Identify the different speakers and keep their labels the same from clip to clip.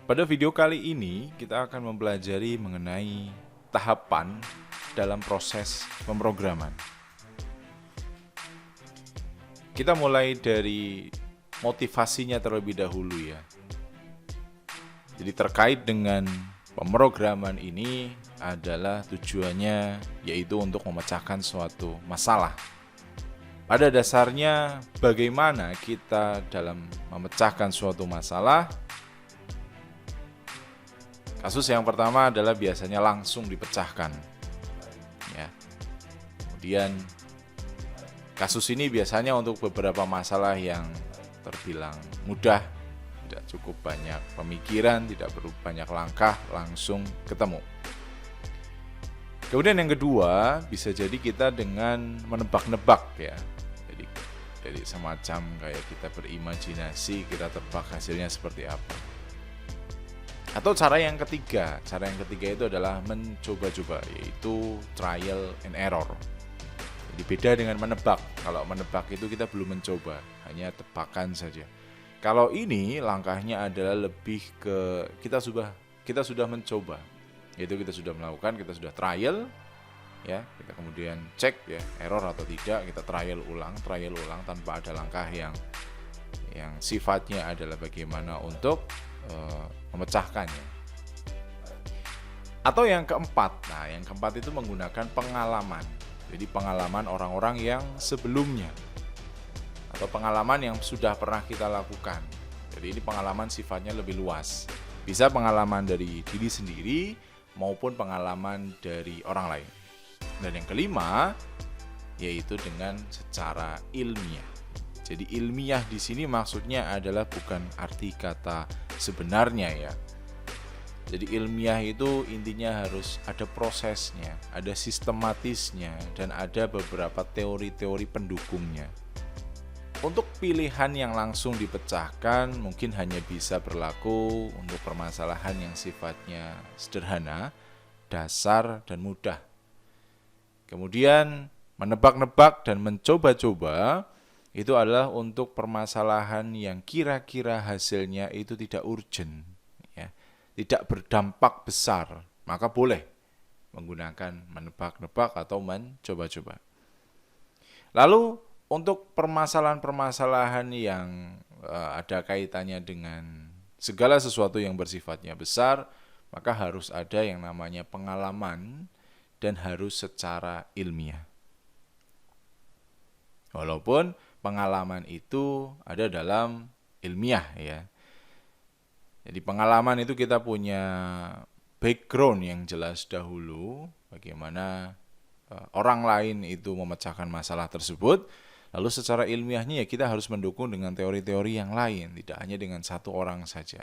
Speaker 1: Pada video kali ini kita akan mempelajari mengenai tahapan dalam proses pemrograman. Kita mulai dari motivasinya terlebih dahulu ya. Jadi terkait dengan pemrograman ini adalah tujuannya yaitu untuk memecahkan suatu masalah. Pada dasarnya bagaimana kita dalam memecahkan suatu masalah? Kasus yang pertama adalah biasanya langsung dipecahkan. Ya. Kemudian kasus ini biasanya untuk beberapa masalah yang terbilang mudah, tidak cukup banyak pemikiran, tidak perlu banyak langkah, langsung ketemu. Kemudian yang kedua, bisa jadi kita dengan menebak-nebak ya. Jadi semacam kayak kita berimajinasi, kita tebak hasilnya seperti apa. Atau cara yang ketiga itu adalah mencoba-coba, yaitu trial and error. Jadi beda dengan menebak. Kalau menebak itu kita belum mencoba, hanya tebakan saja. Kalau ini langkahnya adalah lebih ke kita sudah mencoba, yaitu kita sudah melakukan, kita sudah trial, ya kita kemudian cek ya error atau tidak, kita trial ulang tanpa ada langkah yang sifatnya adalah bagaimana untuk memecahkannya. Atau yang keempat, yang keempat itu menggunakan pengalaman. Jadi pengalaman orang-orang yang sebelumnya atau pengalaman yang sudah pernah kita lakukan. Jadi ini pengalaman sifatnya lebih luas. Bisa pengalaman dari diri sendiri maupun pengalaman dari orang lain. Dan yang kelima yaitu dengan secara ilmiah. Jadi ilmiah di sini maksudnya adalah bukan arti kata sebenarnya ya. Jadi ilmiah itu intinya harus ada prosesnya, ada sistematisnya, dan ada beberapa teori-teori pendukungnya. Untuk pilihan yang langsung dipecahkan mungkin hanya bisa berlaku untuk permasalahan yang sifatnya sederhana, dasar, dan mudah. Kemudian menebak-nebak dan mencoba-coba itu adalah untuk permasalahan yang kira-kira hasilnya itu tidak urgent, ya, tidak berdampak besar, maka boleh menggunakan menebak-nebak atau mencoba-coba. Lalu untuk permasalahan-permasalahan yang ada kaitannya dengan segala sesuatu yang bersifatnya besar, maka harus ada yang namanya pengalaman dan harus secara ilmiah. Walaupun pengalaman itu ada dalam ilmiah ya. Jadi pengalaman itu kita punya background yang jelas dahulu, bagaimana orang lain itu memecahkan masalah tersebut. Lalu secara ilmiahnya ya kita harus mendukung dengan teori-teori yang lain, tidak hanya dengan satu orang saja.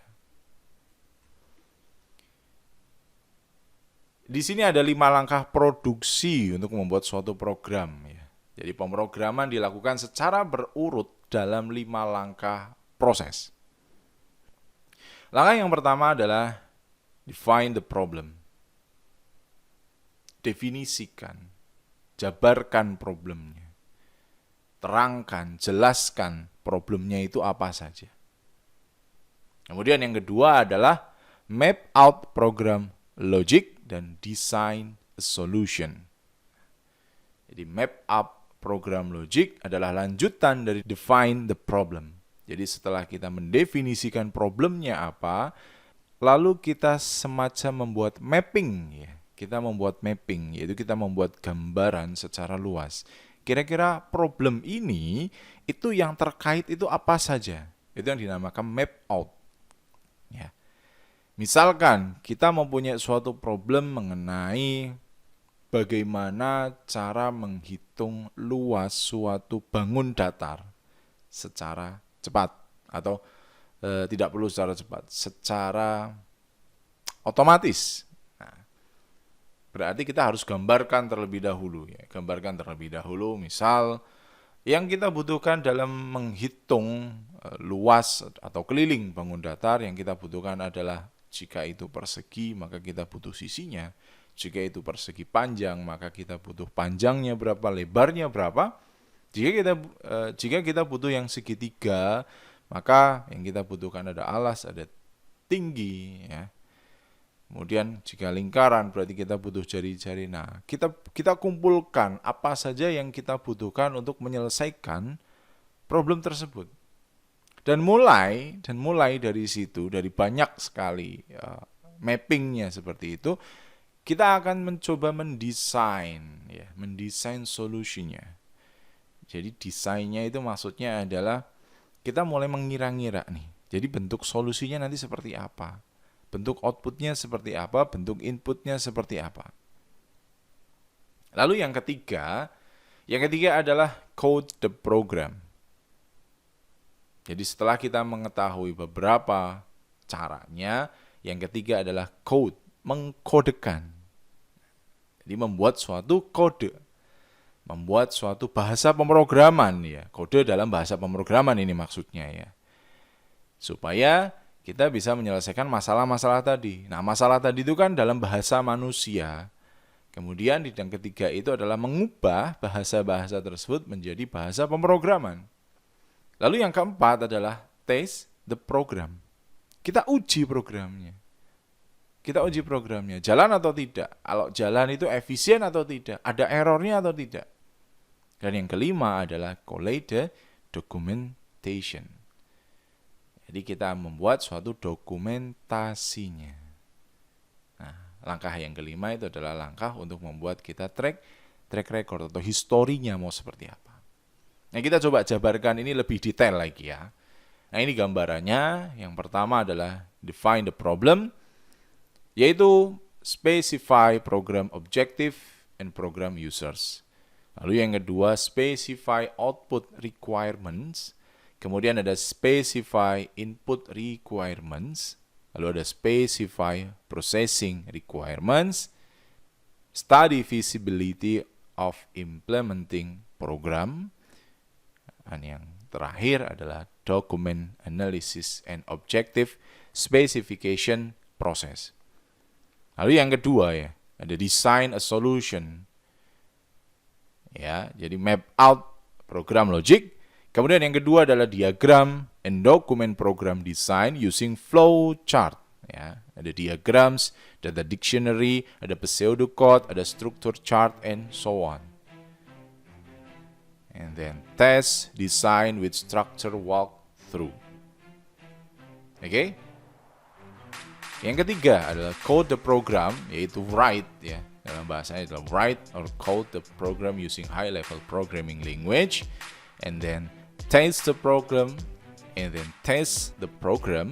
Speaker 1: Di sini ada 5 langkah produksi untuk membuat suatu program ya. Jadi pemrograman dilakukan secara berurut dalam 5 langkah proses. Langkah yang pertama adalah define the problem. Definisikan, jabarkan problemnya. Terangkan, jelaskan problemnya itu apa saja. Kemudian yang kedua adalah map out program logic dan design a solution. Jadi map out program logic adalah lanjutan dari define the problem. Jadi setelah kita mendefinisikan problemnya apa, lalu kita semacam membuat mapping ya. Kita membuat mapping, yaitu kita membuat gambaran secara luas. Kira-kira problem ini itu yang terkait itu apa saja? Itu yang dinamakan map out. Ya. Misalkan kita mempunyai suatu problem mengenai bagaimana cara menghitung luas suatu bangun datar secara cepat atau tidak perlu secara cepat, secara otomatis. Nah, berarti kita harus gambarkan terlebih dahulu ya. Gambarkan terlebih dahulu misal yang kita butuhkan dalam menghitung luas atau keliling bangun datar, yang kita butuhkan adalah jika itu persegi maka kita butuh sisinya. Jika itu persegi panjang, maka kita butuh panjangnya berapa, lebarnya berapa. Jika kita butuh yang segitiga, maka yang kita butuhkan ada alas, ada tinggi ya. Kemudian jika lingkaran berarti kita butuh jari-jari. Nah, kita kumpulkan apa saja yang kita butuhkan untuk menyelesaikan problem tersebut. Dan mulai dari situ, dari banyak sekali mappingnya seperti itu, kita akan mencoba mendesain solusinya. Jadi desainnya itu maksudnya adalah kita mulai mengira-ngira nih. Jadi bentuk solusinya nanti seperti apa? Bentuk outputnya seperti apa? Bentuk inputnya seperti apa? Lalu yang ketiga adalah code the program. Jadi setelah kita mengetahui beberapa caranya, yang ketiga adalah code, mengkodekan. Jadi membuat suatu kode, membuat suatu bahasa pemrograman ya. Kode dalam bahasa pemrograman ini maksudnya ya. Supaya kita bisa menyelesaikan masalah-masalah tadi. Nah, masalah tadi itu kan dalam bahasa manusia. Kemudian yang ketiga itu adalah mengubah bahasa-bahasa tersebut menjadi bahasa pemrograman. Lalu yang keempat adalah test the program. Kita uji programnya. Jalan atau tidak? Kalau jalan itu efisien atau tidak? Ada errornya atau tidak? Dan yang kelima adalah collate the documentation. Jadi kita membuat suatu dokumentasinya. Nah, langkah yang kelima itu adalah langkah untuk membuat kita track record atau historinya mau seperti apa. Nah, kita coba jabarkan ini lebih detail lagi ya. Nah, ini gambarannya. Yang pertama adalah define the problem, yaitu specify program objective and program users. Lalu yang kedua, specify output requirements. Kemudian ada specify input requirements. Lalu ada specify processing requirements. Study feasibility of implementing program. Dan yang terakhir adalah document analysis and objective specification process. Lalu yang kedua ya, ada design a solution. Ya, jadi map out program logic. Kemudian yang kedua adalah diagram and document program design using flow chart. Ya, ada diagrams, ada dictionary, ada pseudocode, ada structure chart, and so on. And then test design with structure walkthrough. Oke? Yang ketiga adalah code the program, yaitu write ya. Dalam bahasanya adalah write or code the program using high-level programming language, and then test the program, and then test the program,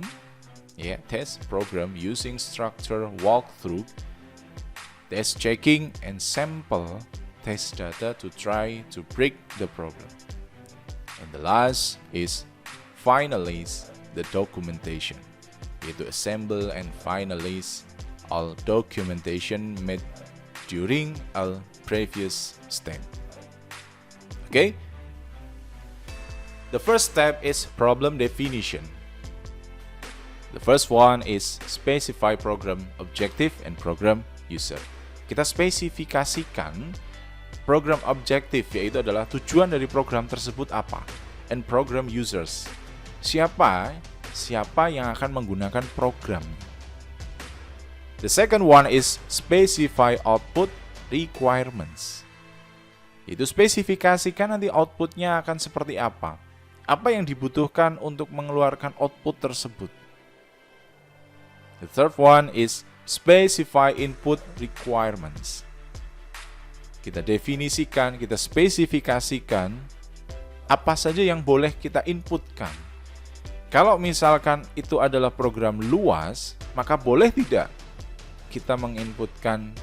Speaker 1: test program using structure walkthrough, test checking, and sample test data to try to break the problem. And the last is finalize the documentation, yaitu assemble and finalize all documentation made during a previous step. Okay? The first step is problem definition. The first one is specify program objective and program user. Kita spesifikasikan program objektif, yaitu adalah tujuan dari program tersebut apa, and program users. Siapa yang akan menggunakan program. The second one is specify output requirements. Itu spesifikasikan nanti outputnya akan seperti apa. Apa yang dibutuhkan untuk mengeluarkan output tersebut. The third one is specify input requirements. Kita definisikan, kita spesifikasikan apa saja yang boleh kita inputkan. Kalau misalkan itu adalah program luas, maka boleh tidak kita menginputkan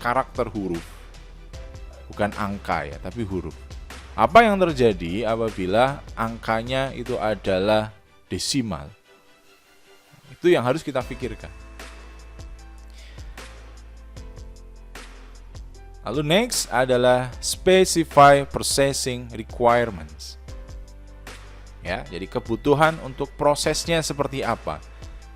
Speaker 1: karakter huruf. Bukan angka ya, tapi huruf. Apa yang terjadi apabila angkanya itu adalah desimal? Itu yang harus kita pikirkan. Lalu next adalah specify processing requirements. Ya, jadi kebutuhan untuk prosesnya seperti apa?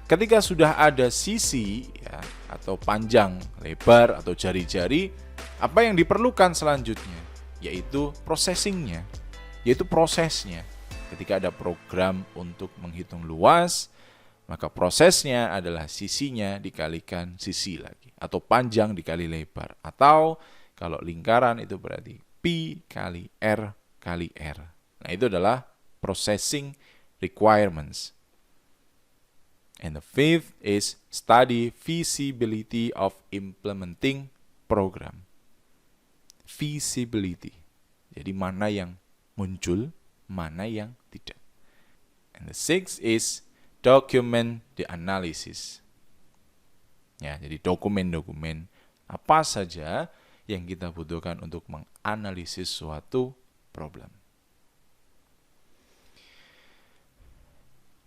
Speaker 1: Ketika sudah ada sisi ya, atau panjang, lebar atau jari-jari, apa yang diperlukan selanjutnya? Yaitu processingnya, yaitu prosesnya. Ketika ada program untuk menghitung luas, maka prosesnya adalah sisinya dikalikan sisi lagi, atau panjang dikali lebar, atau kalau lingkaran itu berarti Pi kali R kali R. Nah, itu adalah processing requirements. And the fifth is study feasibility of implementing program. Feasibility. Jadi mana yang muncul, mana yang tidak. And the sixth is document the analysis. Ya, jadi dokumen-dokumen apa saja yang kita butuhkan untuk menganalisis suatu problem.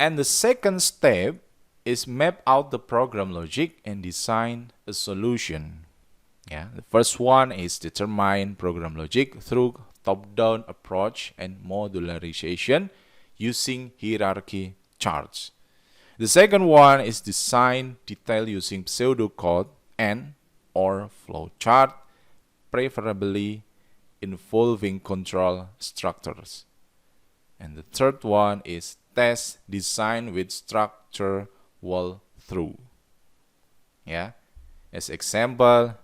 Speaker 1: And the second step is map out the program logic and design a solution. Yeah, the first one is determine program logic through top-down approach and modularization using hierarchy charts. The second one is design detail using pseudocode and or flowchart, preferably involving control structures. And the third one is test design with structure walkthrough. Yeah, as example,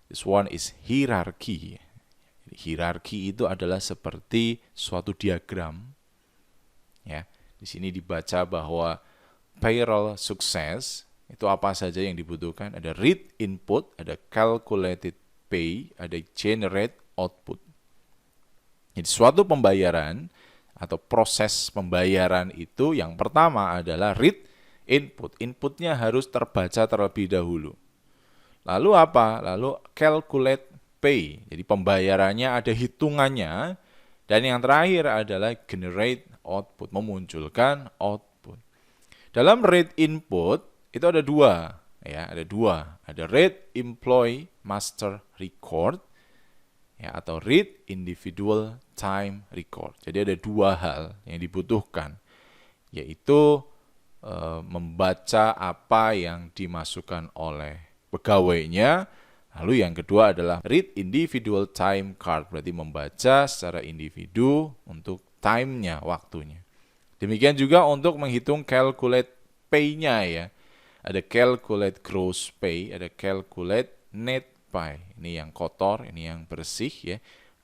Speaker 1: this one is hierarchy. Hierarki itu adalah seperti suatu diagram. Ya, di sini dibaca bahwa payroll sukses itu apa saja yang dibutuhkan. Ada read input, ada calculated pay, ada generate output. Jadi suatu pembayaran atau proses pembayaran itu yang pertama adalah read input. Inputnya harus terbaca terlebih dahulu. Lalu apa? Lalu calculate pay. Jadi pembayarannya ada hitungannya. Dan yang terakhir adalah generate output, memunculkan output. Dalam read input itu ada dua, ya, ada dua. Ada read employee master record, ya, atau read individual time record. Jadi ada dua hal yang dibutuhkan, yaitu membaca apa yang dimasukkan oleh pegawainya. Lalu yang kedua adalah read individual time card, berarti membaca secara individu untuk time-nya, waktunya. Demikian juga untuk menghitung calculate pay-nya, ya. Ada calculate gross pay, ada calculate net pay. Ini yang kotor, ini yang bersih, ya.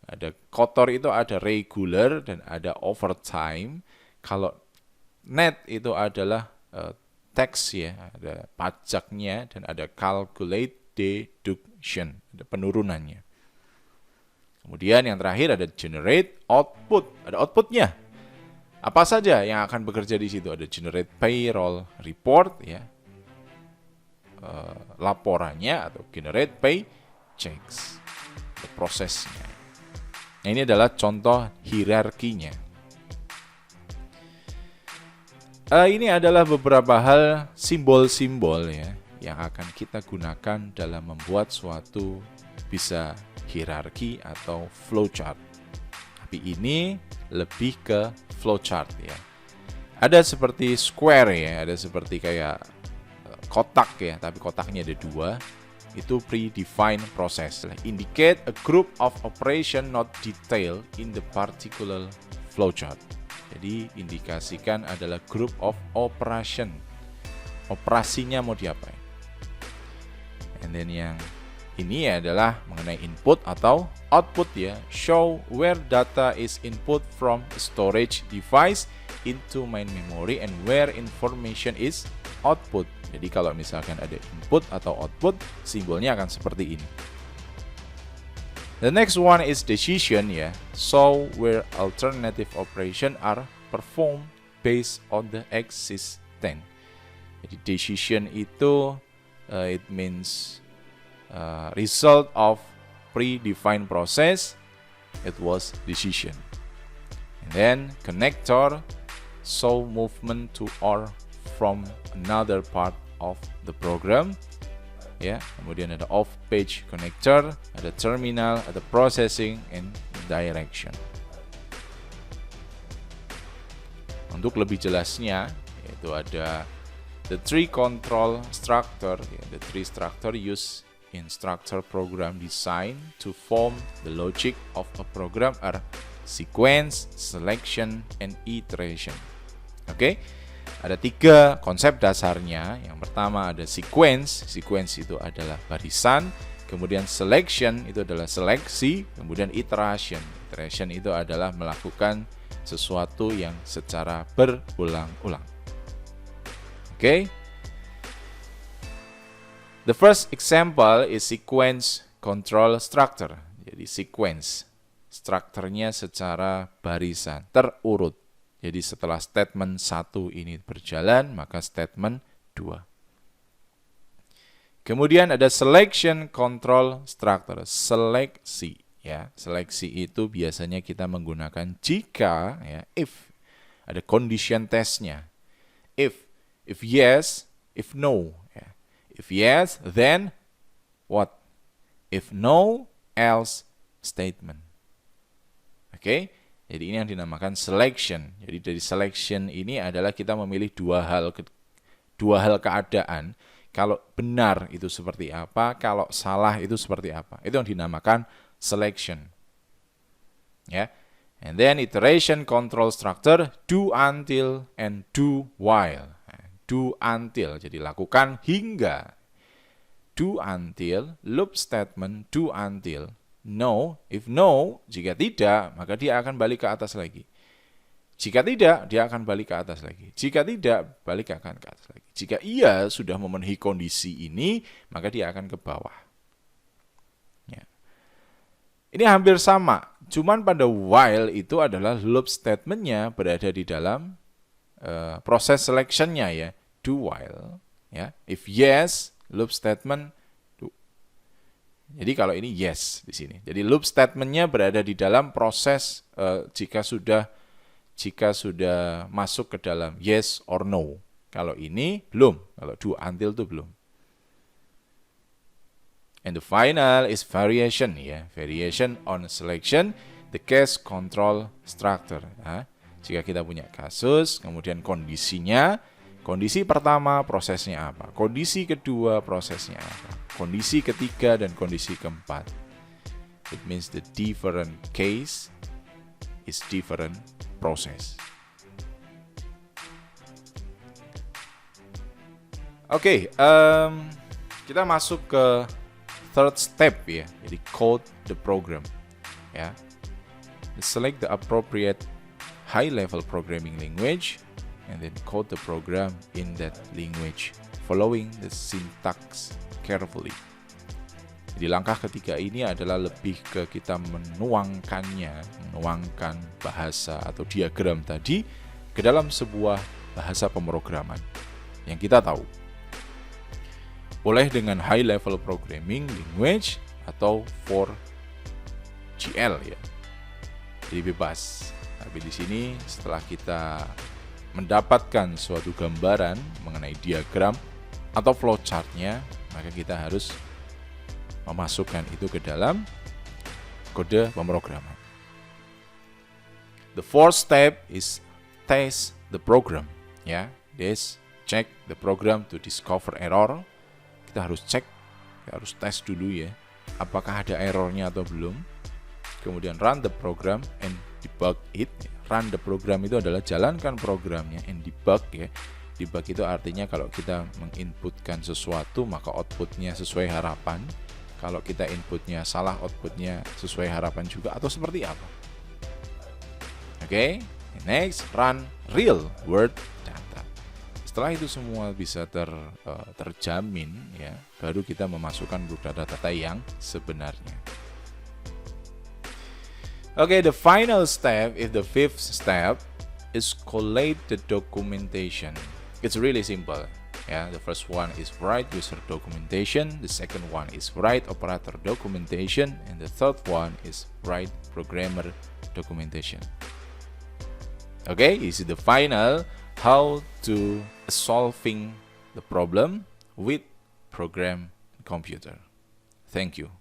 Speaker 1: Ada kotor itu ada regular dan ada overtime. Kalau net itu adalah tax, ya, ada pajaknya, dan ada calculate deduction, ada penurunannya. Kemudian yang terakhir ada generate output, ada outputnya. Apa saja yang akan bekerja di situ? Ada generate payroll report, ya, laporannya, atau generate pay checks, prosesnya. Nah, ini adalah contoh hierarkinya. Ini adalah beberapa hal simbol-simbol, ya, yang akan kita gunakan dalam membuat suatu bisa hierarki atau flowchart. Tapi ini lebih ke flowchart, ya. Ada seperti square, ya, ada seperti kayak kotak, ya, tapi kotaknya ada dua. Itu predefined process. Indicate a group of operation not detailed in the particular flowchart. Jadi indikasikan adalah group of operation. Operasinya mau diapain. And then yang ini adalah mengenai input atau output, ya. Show where data is input from storage device into main memory and where information is output. Jadi kalau misalkan ada input atau output, simbolnya akan seperti ini. The next one is decision, ya. Show where alternative operation are performed based on the existing. Jadi decision itu it means result of predefined process. It was decision. And then connector show movement to or from another part of the program, ya. Kemudian ada off page connector, ada terminal, ada processing and direction. Untuk lebih jelasnya, yaitu ada the three control structure, ya. The three structure used in structure program design to form the logic of a program are sequence, selection, and iteration. Oke. Ada 3 konsep dasarnya. Yang pertama ada sequence. Sequence itu adalah barisan. Kemudian selection itu adalah seleksi. Kemudian iteration. Iteration itu adalah melakukan sesuatu yang secara berulang-ulang. Oke. The first example is sequence control structure. Jadi sequence. Strukturnya secara barisan, terurut. Jadi setelah statement 1 ini berjalan, maka statement 2. Kemudian ada selection control structure, seleksi. Ya, seleksi itu biasanya kita menggunakan jika, ya, if ada condition testnya. If yes, if no. Ya. If yes, then what? If no, else statement. Oke? Jadi ini yang dinamakan selection. Jadi dari selection ini adalah kita memilih dua hal keadaan. Kalau benar itu seperti apa, kalau salah itu seperti apa. Itu yang dinamakan selection. Ya. And then iteration control structure, do until and do while. Do until, jadi lakukan hingga. Do until, loop statement, do until. No, if no, jika tidak, maka dia akan balik ke atas lagi. Jika tidak, dia akan balik ke atas lagi. Jika tidak, balik akan ke atas lagi. Jika ia sudah memenuhi kondisi ini, maka dia akan ke bawah. Ya. Ini hampir sama, cuman pada while itu adalah loop statement-nya berada di dalam proses selection-nya ya, do while. Ya. If yes, loop statement. Jadi kalau ini yes di sini. Jadi loop statement-nya berada di dalam proses jika sudah masuk ke dalam yes or no. Kalau ini belum. Kalau do until itu belum. And the final is variation ya. Variation on selection, the case control structure. Nah, jika kita punya kasus, kemudian kondisinya, kondisi pertama prosesnya apa? Kondisi kedua prosesnya apa? Kondisi ketiga dan kondisi keempat. It means the different case is different process. Oke, kita masuk ke third step ya. Jadi code the program. Ya. Select the appropriate high-level programming language and then code the program in that language following the syntax carefully. Jadi langkah ketiga ini adalah lebih ke kita menuangkan bahasa atau diagram tadi ke dalam sebuah bahasa pemrograman yang kita tahu. Boleh dengan high level programming language atau 4GL ya. Jadi bebas. Tapi di sini setelah kita mendapatkan suatu gambaran mengenai diagram atau flowchart-nya, maka kita harus memasukkan itu ke dalam kode pemrograman. The fourth step is test the program. Ya, this check the program to discover error. Kita harus cek, kita harus tes dulu ya, apakah ada errornya atau belum. Kemudian run the program and debug it. Run the program itu adalah jalankan programnya, and debug ya. Debug itu artinya kalau kita menginputkan sesuatu maka outputnya sesuai harapan. Kalau kita inputnya salah, outputnya sesuai harapan juga atau seperti apa. Oke, next run real world data. Setelah itu semua bisa terjamin ya, baru kita memasukkan data-data yang sebenarnya. Oke, the final step is the fifth step is collate the documentation. It's really simple. Yeah, the first one is write user documentation, the second one is write operator documentation, and the third one is write programmer documentation. Okay, this is the final how to solving the problem with program computer. Thank you.